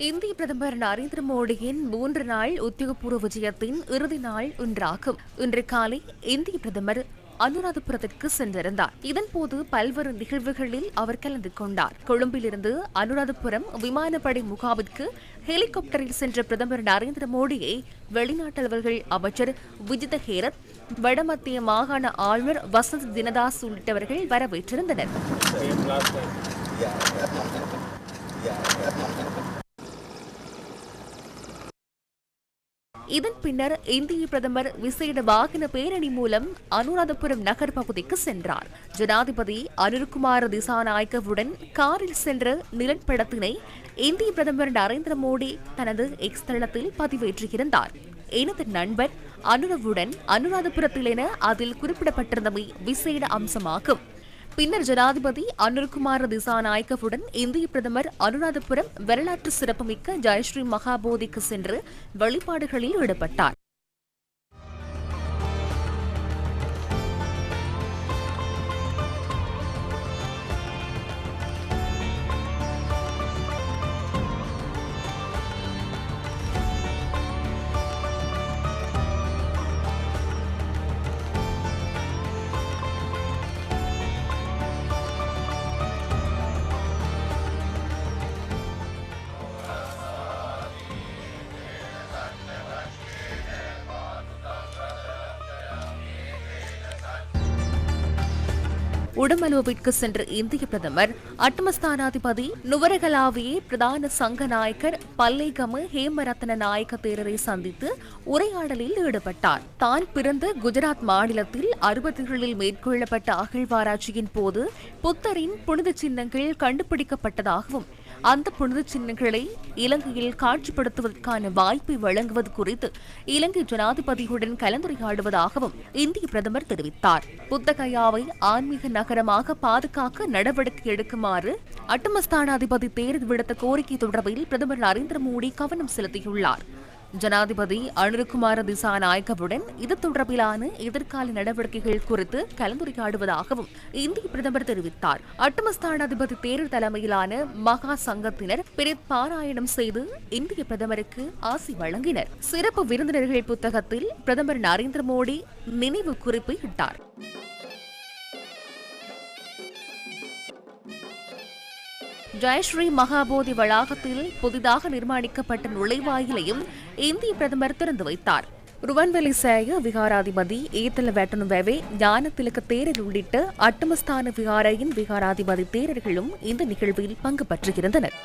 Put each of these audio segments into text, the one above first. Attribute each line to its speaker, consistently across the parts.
Speaker 1: இந்திய பிரதமர் நரேந்திர மோடியின் 3 நாள் உத்தியோகபூர்வ விஜயத்தின் இறுதி நாள் இன்றாகும். இன்று காலை இந்திய பிரதமர் அனுராதபுரத்திற்கு சென்றிருந்தார். இதன்போது பல்வேறு நிகழ்வுகளில் அவர் கலந்து கொண்டார். கொழும்பிலிருந்து அனுராதபுரம் விமானப்படை முகாமிற்கு ஹெலிகாப்டரில் சென்ற பிரதமர் நரேந்திர மோடியை வெளிநாட்டு அலுவல்கள் அமைச்சர் விஜித ஹேரத், வடமத்திய மாகாண ஆளுநர் வசந்த் தினதாஸ் உள்ளிட்டவர்கள் வரவேற்றிருந்தனர். இதன் பின்னர் இந்திய பிரதமர் விசேட வாகன பேரணி மூலம் அனுராதபுரம் நகர் பகுதிக்கு சென்றார். ஜனாதிபதி அனுர்குமார திசாநாயக்கவுடன் காரில் சென்ற நிலப்படத்தினை இந்திய பிரதமர் நரேந்திர மோடி தனது எக்ஸ் தளத்தில் பதிவேற்றியிருந்தார். எனது நண்பர் அனுரவுடன் அனுராதபுரத்தில் என அதில் குறிப்பிடப்பட்டிருந்தமை விசேட அம்சமாகும். பின்னர் ஜனாதிபதி அனுர்குமார திசாநாயக்கவுடன் இந்திய பிரதமர் அனுராதபுரம் வரலாற்று சிறப்புமிக்க ஜெயஸ்ரீ மகாபோதிக்கு சென்று வழிபாடுகளில் ஈடுபட்டார். உடமலுவிற்கு சென்ற இந்திய பிரதமர் அட்டமஸ்தானாதிபதி நுவரகலாவியே பிரதான சங்க நாயக்கர் பல்லேகம ஹேமரத்ன நாயக்க தேரரை சந்தித்து உரையாடலில் ஈடுபட்டார். தான் பிறந்த குஜராத் மாநிலத்தில் 60களில் மேற்கொள்ளப்பட்ட அகழ்வாராய்ச்சியின் போது புத்தரின் புனித சின்னங்கள் கண்டுபிடிக்கப்பட்டதாகவும் அந்த புனித சின்னங்களை இலங்கையில் காட்சிப்படுத்துவதற்கான வாய்ப்பை வழங்குவது குறித்து இலங்கை ஜனாதிபதியுடன் கலந்துரையாடுவதாகவும் இந்திய பிரதமர் தெரிவித்தார். புத்தகயாவை ஆன்மீக நகரமாக பாதுகாக்க நடவடிக்கை எடுக்குமாறு அட்டமஸ்தானாதிபதி தேர்தல் விடுத்த கோரிக்கை தொடர்பில் பிரதமர் நரேந்திர மோடி கவனம் செலுத்தியுள்ளார். ஜனாதிபதி அனுர்குமார திசாநாயக்கவுடன் இது தொடர்பிலான எதிர்கால நடவடிக்கைகள் குறித்து கலந்துரையாடுவதாகவும் இந்திய பிரதமர் தெரிவித்தார். அட்டமஸ்தானாதிபதி தேர்தல் தலைமையிலான மகா சங்கத்தினர் பிரித் பாராயணம் செய்து இந்திய பிரதமருக்கு ஆசி வழங்கினர். சிறப்பு விருந்தினர்கள் புத்தகத்தில் பிரதமர் நரேந்திர மோடி நினைவு குறிப்பு இட்டார். ஜெயஸ்ரீ மகாபோதி வளாகத்தில் புதிதாக நிர்மாணிக்கப்பட்ட நுழைவாயிலையும் இந்திய பிரதமர் திறந்து வைத்தார். ருவன்வெளி சேய விகாராதிபதி ஏத்தல வேட்டனுவே ஞான திலக தேரர் உள்ளிட்ட அட்டமஸ்தான விகாரையின் விகாராதிபதி தேரர்களும் இந்த நிகழ்வில் பங்கு பற்றுகின்றனர்.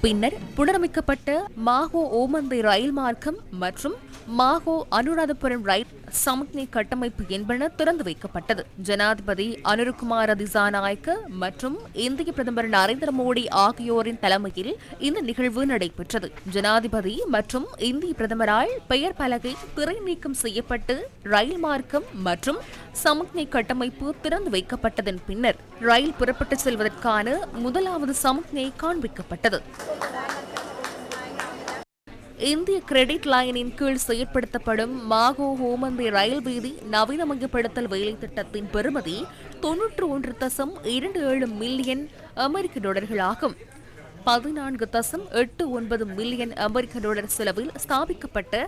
Speaker 1: பின்னர் புனரமைக்கப்பட்ட மாஹோ ஓமந்தை ரயில் மார்க்கம் மற்றும் மாஹோ அனுராதபுரம் ரயில் சமக்ஞை கட்டமைப்பு என்பன திறந்து வைக்கப்பட்டது. ஜனாதிபதி அனுர்குமார திசாநாயக்க மற்றும் இந்திய பிரதமர் நரேந்திர மோடி ஆகியோரின் தலைமையில் இந்த நிகழ்வு நடைபெற்றது. ஜனாதிபதி மற்றும் இந்திய பிரதமரால் பெயர் பலகை திரை நீக்கம் செய்யப்பட்டு ரயில் மார்க்கம் மற்றும் சமக்ஞை கட்டமைப்பு திறந்து வைக்கப்பட்டதன் பின்னர் ரயில் புறப்பட்டு செல்வதற்கான முதலாவது சமக்ஞை காண்பிக்கப்பட்டது. இந்திய கிரெடிட் லைனின் கீழ் செயற்படுத்தப்படும் மாகோ ஹோமந்தி ரயில் வீதி நவீனமயப்படுத்தல் வேலை திட்டத்தின் பெறுமதி 91.27 மில்லியன் அமெரிக்க டாலர்களாகும். 14.89 மில்லியன் அமெரிக்க டாலர் செலவில் ஸ்தாபிக்கப்பட்ட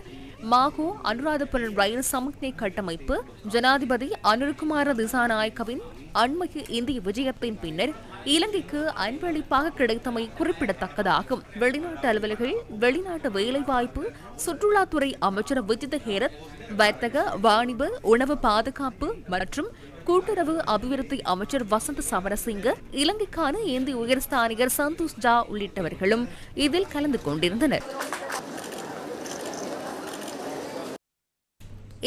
Speaker 1: மாகோ அனுராதபுரம் ரயில் சமக்ஞை கட்டமைப்பு ஜனாதிபதி அனுர்குமார திசாநாயக்கவின் அண்மைய இந்திய விஜயத்தின் பின்னர் இலங்கைக்கு அன்பளிப்பாக கிடைத்தமை குறிப்பிடத்தக்கதாகும். வெளிநாட்டு அலுவலர்கள், வெளிநாட்டு வேலைவாய்ப்பு, சுற்றுலாத்துறை அமைச்சர் விஜித ஹேரத், வர்த்தக, வாணிப, உணவு பாதுகாப்பு மற்றும் கூட்டுறவு அபிவிருத்தி அமைச்சர் வசந்த் சமரசிங்க, இலங்கைக்கான இந்திய உயர்ஸ்தானிகர் சந்தோஷ் ஜா உள்ளிட்டவர்களும் இதில் கலந்து கொண்டிருந்தனர்.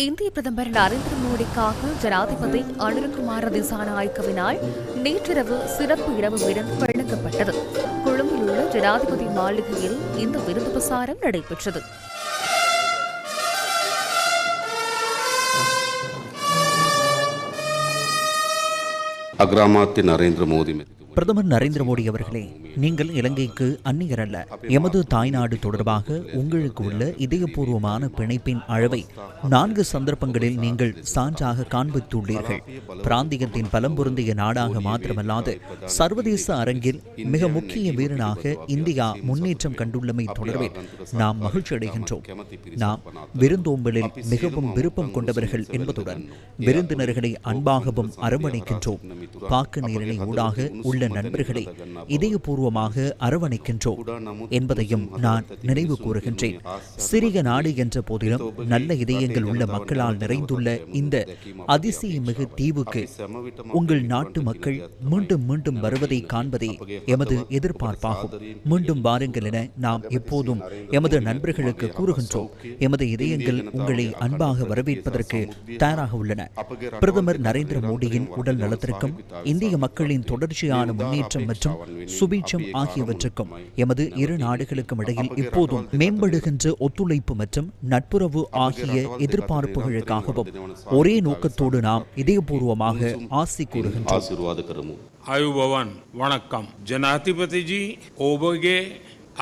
Speaker 1: இந்திய பிரதமர் நரேந்திர மோடிக்காக ஜனாதிபதி அனுர்குமார திசாநாயக்கவினால் நேற்றிரவு சிறப்பு இரவு விருந்து வழங்கப்பட்டது. கொழும்பில் உள்ள ஜனாதிபதி மாளிகையில் இந்த விருந்து பிரசாரம் நடைபெற்றது.
Speaker 2: අග්‍රාමාත්‍ය නරේන්ද්‍ර මෝදි பிரதமர் நரேந்திர மோடி அவர்களே, நீங்கள் இலங்கைக்கு அந்நியர் அல்ல. எமது தாய்நாடு தொடர்பாக உங்களுக்கு உள்ள இதயபூர்வமான பிணைப்பின் அளவை 4 சந்தர்ப்பங்களில் நீங்கள் சான்றாக காண்பித்துள்ளீர்கள். பிராந்தியத்தின் பலம் பொருந்திய நாடாக மாத்திரமல்லாது சர்வதேச அரங்கில் மிக முக்கிய வீரனாக இந்தியா முன்னேற்றம் கண்டுள்ளமை தொடர்பில் நாம் மகிழ்ச்சி அடைகின்றோம். நாம் விருந்தோம்பலில் மிகவும் விருப்பம் கொண்டவர்கள் என்பதுடன் விருந்தினர்களை அன்பாகவும் அரவணைக்கின்றோம். பாக்கு நேரலை ஊடாக உள்ள நண்பர்களை இதயபூர்வமாக அரவணைக்கின்றோம் என்பதையும் நான் நினைவு கூறுகின்றேன். சிறிய நாடு என்ற போதிலும் நல்ல இதயங்கள் உள்ள மக்களால் நிறைந்துள்ள இந்த அதிசயமிகு தீவுக்கு உங்கள் நாட்டு மக்கள் மீண்டும் மீண்டும் வருவதை காண்பதே எமது எதிர்பார்ப்பாகும். மீண்டும் வாருங்கள் என நாம் எப்போதும் எமது நண்பர்களுக்கு கூறுகின்றோம். எமது இதயங்கள் உங்களை அன்பாக வரவேற்பதற்கு தயாராக உள்ளன. பிரதமர் நரேந்திர மோடியின் உடல் நலத்திற்கும் இந்திய மக்களின் தொடர்ச்சியான முன்னேற்றம் மற்றும் சுபீட்சம் ஆகியவற்றுக்கும் எமது இரு நாடுகளுக்கும் இடையில் இப்போதும் மேம்படுகின்ற ஒத்துழைப்பு மற்றும் நட்புறவு ஆகிய எதிர்பார்ப்புகளுக்காகவும் ஒரே நோக்கத்தோடு நாம் இதயபூர்வமாக ஆசி கூறுகின்றோம்.
Speaker 3: आयुभवन वणक्कम जनाधिपति जी ओबगे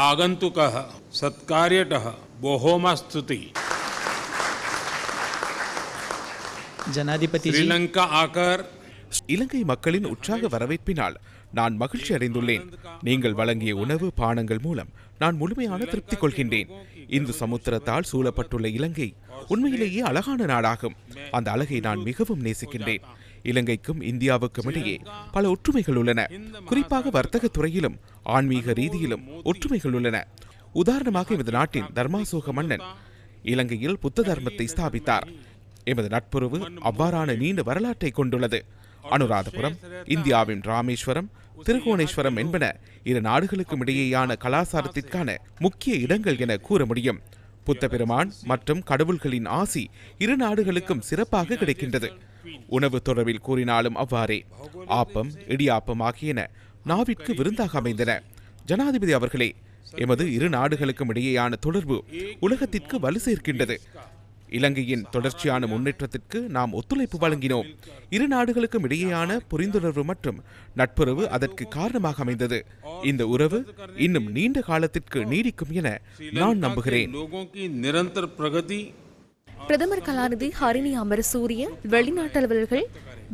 Speaker 3: आगंतुकः सत्कार्यतः बोहोमा स्तुति
Speaker 4: जनाधिपति
Speaker 3: श्रीलंका आकर
Speaker 5: இலங்கை மக்களின் உற்சாக வரவேற்பினால் நான் மகிழ்ச்சி அடைந்துள்ளேன். நீங்கள் வழங்கிய உணவு பானங்கள் மூலம் நான் முழுமையான திருப்தி கொள்கின்றேன். இந்து சமுத்திரத்தால் சூழப்பட்டுள்ள இலங்கை உண்மையிலேயே அழகான நாடாகும். அந்த அழகை நான் மிகவும் நேசிக்கின்றேன். இலங்கைக்கும் இந்தியாவுக்கும் இடையே பல ஒற்றுமைகள் உள்ளன. குறிப்பாக வர்த்தக துறையிலும் ஆன்மீக ரீதியிலும் ஒற்றுமைகள் உள்ளன. உதாரணமாக எமது நாட்டின் தர்மாசோக மன்னன் இலங்கையில் புத்த தர்மத்தை ஸ்தாபித்தார். எமது நட்புறவு அவ்வாறான நீண்ட வரலாற்றை கொண்டுள்ளது. அனுராதபுரம், இந்தியாவின் ராமேஸ்வரம், திருகோணேஸ்வரம் என்பன இரு நாடுகளுக்கும் இடையேயான கலாச்சாரத்திற்கான முக்கிய இடங்கள் என கூற முடியும். புத்த பெருமான் மற்றும் கடவுள்களின் ஆசி இரு நாடுகளுக்கும் சிறப்பாக கிடைக்கின்றது. உணவு தொடர்பில் கூறினாலும் அவ்வாறே. ஆப்பம், இடியாப்பம் ஆகியன நாவிற்கு விருந்தாக அமைந்தன. ஜனாதிபதி அவர்களே, எமது இரு நாடுகளுக்கும் இடையேயான தொடர்பு உலகத்திற்கு வலு சேர்க்கின்றது. இலங்கையின் தொடர்ச்சியான முன்னேற்றத்திற்கு நாம் ஒத்துழைப்பு வழங்கினோம். இரு நாடுகளுக்கும் இடையேயான புரிந்துணர்வு மற்றும் நட்புறவு அதற்கு காரணமாக அமைந்தது. இந்த உறவு இன்னும் நீண்ட காலத்திற்கு நீடிக்கும் என நான் நம்புகிறேன்.
Speaker 1: பிரதமர் கலாநிதி ஹரிணி அமரசூரிய, வெளிநாட்டவர்கள்,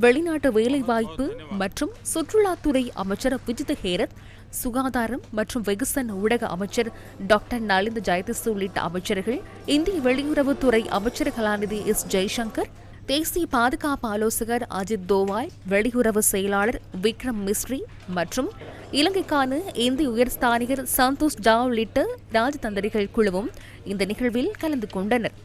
Speaker 1: வெளிநாட்டு வேலைவாய்ப்பு மற்றும் சுற்றுலாத்துறை அமைச்சர் விஜித ஹேரத், சுகாதாரம் மற்றும் வெகுசன ஊடக அமைச்சர் டாக்டர் நலிந்த ஜெயதிஸ் உள்ளிட்ட அமைச்சர்கள், இந்திய வெளியுறவுத்துறை அமைச்சர் கலாநிதி எஸ் ஜெய்சங்கர், தேசிய பாதுகாப்பு ஆலோசகர் அஜித் தோவால், வெளியுறவு செயலாளர் விக்ரம் மிஸ்ரி மற்றும் இலங்கைக்கான இந்திய உயர்ஸ்தானிகர் சந்தோஷ் ஜா உள்ளிட்ட ராஜதந்திரிகள் குழுவும் இந்த நிகழ்வில் கலந்து கொண்டனர்.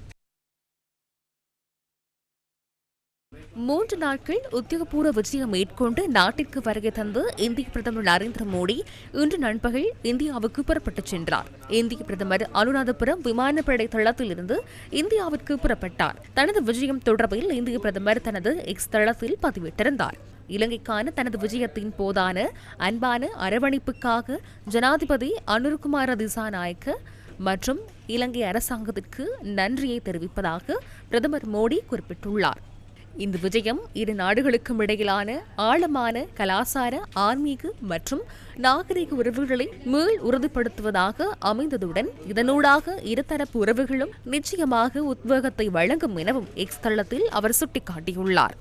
Speaker 1: 3 நாட்கள் உத்தியோகபூர்வ விஜயம் மேற்கொண்டு நாட்டிற்கு வருகை தந்து இந்திய பிரதமர் நரேந்திர மோடி இன்று நண்பகல் இந்தியாவுக்கு புறப்பட்டுச் சென்றார். இந்திய பிரதமர் அனுராதபுரம் விமானப்படை தளத்தில் இருந்து இந்தியாவிற்கு புறப்பட்டார். தனது விஜயம் தொடர்பில் இந்திய பிரதமர் தனது எக்ஸ் தளத்தில் பதிவிட்டிருந்தார். இலங்கைக்கான தனது விஜயத்தின் போதான அன்பான அரவணைப்புக்காக ஜனாதிபதி அனுர்குமார திசாநாயக்க மற்றும் இலங்கை அரசாங்கத்திற்கு நன்றியை தெரிவிப்பதாக பிரதமர் மோடி குறிப்பிட்டுள்ளார். இந்த விஜயம் இரு நாடுகளுக்கும் இடையிலான ஆழமான கலாசார, ஆன்மீக மற்றும் நாகரிக உறவுகளை மீள் உறுதிப்படுத்துவதாக அமைந்ததுடன் இதனூடாக இருதரப்பு உறவுகளும் நிச்சயமாக உத்வேகத்தை வழங்கும் எனவும் எக்ஸ் தளத்தில் அவர் சுட்டிக்காட்டியுள்ளார்.